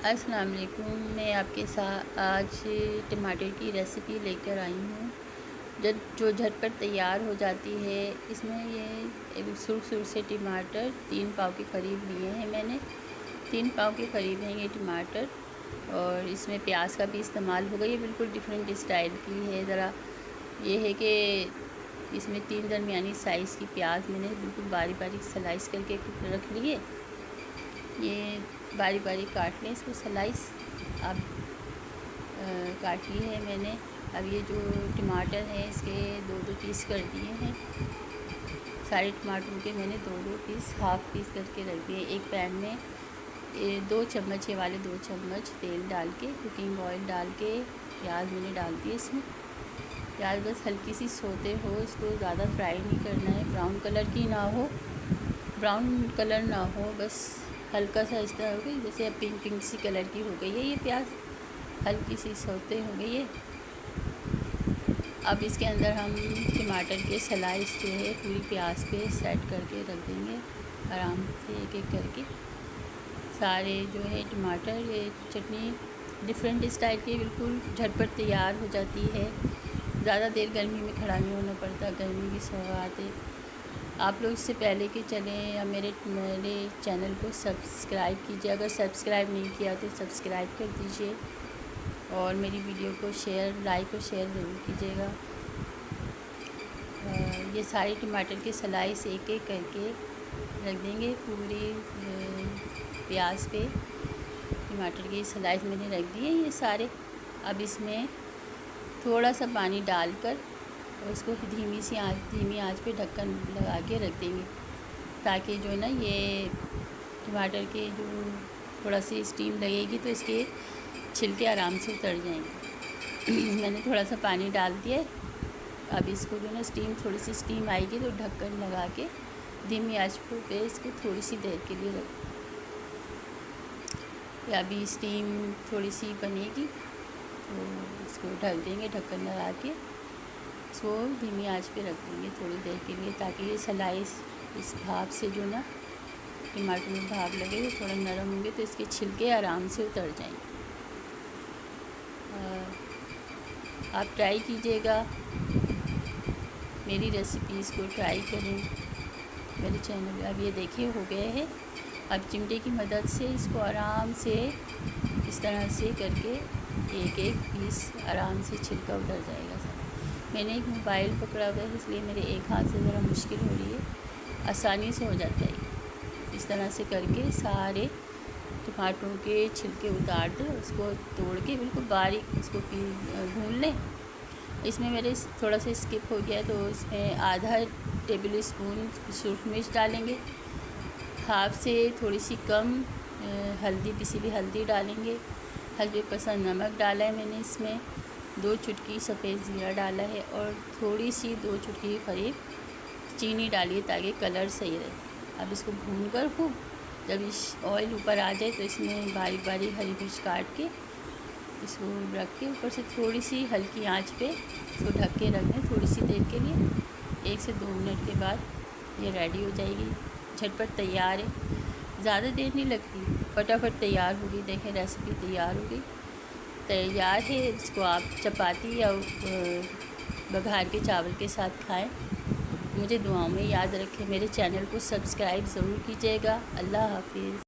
अस्सलाम वालेकुम। मैं आपके साथ आज टमाटर की रेसिपी लेकर आई हूँ जो झटपट तैयार हो जाती है। इसमें ये सुर से टमाटर 3 पाव के करीब लिए हैं मैंने। 3 पाव के करीब हैं ये टमाटर। और इसमें प्याज का भी इस्तेमाल होगा। ये बिल्कुल डिफरेंट स्टाइल की है। ज़रा ये है कि इसमें 3 दरमियानी साइज़ की प्याज मैंने बिल्कुल बारीक बारीक स्लाइस करके रख लिए। ये बारीक बारीक काट लें इसको स्लाइस। अब काट ली है मैंने। अब ये जो टमाटर है इसके 2-2 पीस कर दिए हैं। सारे टमाटरों के मैंने 2-2 पीस हाफ़ पीस करके रख दिए। एक पैन में 2 चम्मच, ये वाले 2 चम्मच तेल डाल के, कुकिंग ऑयल डाल के प्याज मैंने डाल दिए इसमें। प्याज बस हल्की सी सोते हो, इसको ज़्यादा फ्राई नहीं करना है। ब्राउन कलर की ना हो, ब्राउन कलर ना हो, बस हल्का सा इस तरह हो गई, जैसे अब पिंक सी कलर की हो गई है ये प्याज, हल्की सी सोते हो गई है। अब इसके अंदर हम टमाटर के स्लाइस जो है पूरी प्याज पे सेट करके रख देंगे आराम से, एक एक करके सारे जो है टमाटर। ये चटनी डिफरेंट स्टाइल की बिल्कुल झटपट तैयार हो जाती है। ज़्यादा देर गर्मी में खड़ा नहीं होना पड़ता, गर्मी की सौगात है। आप लोग इससे पहले कि चलें या मेरे चैनल को सब्सक्राइब कीजिए। अगर सब्सक्राइब नहीं किया तो सब्सक्राइब कर दीजिए और मेरी वीडियो को लाइक और शेयर ज़रूर कीजिएगा। ये सारे टमाटर के स्लाइस एक एक करके रख देंगे पूरी प्याज पे। टमाटर के स्लाइस मैंने रख दिए ये सारे। अब इसमें थोड़ा सा पानी डालकर और इसको धीमी आंच पे ढक्कन लगा के रख देंगे, ताकि जो है ना ये टमाटर के जो थोड़ा सी स्टीम लगेगी तो इसके छिलके आराम से उतर जाएंगे। मैंने थोड़ा सा पानी डाल दिया। अब इसको जो है ना थोड़ी सी स्टीम आएगी तो ढक्कन लगा के धीमी आंच पे इसको थोड़ी सी देर के लिए रख। अभी स्टीम थोड़ी सी बनेगी तो इसको ढक देंगे, ढक्कन लगा के इसको धीमी आंच पे रख देंगे थोड़ी देर के लिए, ताकि ये स्लाइस इस भाप से जो ना टमाटर में भाप लगे, ये थोड़ा नरम होंगे तो इसके छिलके आराम से उतर जाएंगे। आप ट्राई कीजिएगा, मेरी रेसिपीज़ को ट्राई करें मेरे चैनल। अब ये देखिए हो गए हैं। अब चिमटे की मदद से इसको आराम से इस तरह से करके एक एक पीस आराम से छिलका उतर जाएगा। मैंने एक मोबाइल पकड़ा हुआ है इसलिए मेरे एक हाथ से ज़रा मुश्किल हो रही है, आसानी से हो जाता है। इस तरह से करके सारे टमाटरों के छिलके उतार दो, उसको तोड़ के बिल्कुल बारीक उसको भून लें। इसमें मेरे थोड़ा सा स्किप हो गया तो इसमें आधा टेबल स्पून सूरख मिर्च डालेंगे, हाफ से थोड़ी सी कम हल्दी, पिसी हुई हल्दी डालेंगे। हल्दी पसंद नमक डाला है मैंने इसमें। 2 चुटकी सफ़ेद ज़ीरा डाला है और थोड़ी सी 2 चुटकी के करीब चीनी डालिए ताकि कलर सही रहे। अब इसको भून कर खूब, जब इस ऑयल ऊपर आ जाए तो इसमें बारीक बारीक हरी मिर्च काट के इसको रख के ऊपर से थोड़ी सी हल्की आंच पे इसको ढक के रख दें थोड़ी सी देर के लिए। 1 से 2 मिनट के बाद ये रेडी हो जाएगी, झटपट तैयार है। ज़्यादा देर नहीं लगती, फटाफट तैयार होगी। देखें रेसिपी तैयार हो गई, तैयार है। इसको आप चपाती या बघार के चावल के साथ खाएं। मुझे दुआओं में याद रखें। मेरे चैनल को सब्सक्राइब ज़रूर कीजिएगा। अल्लाह हाफिज़।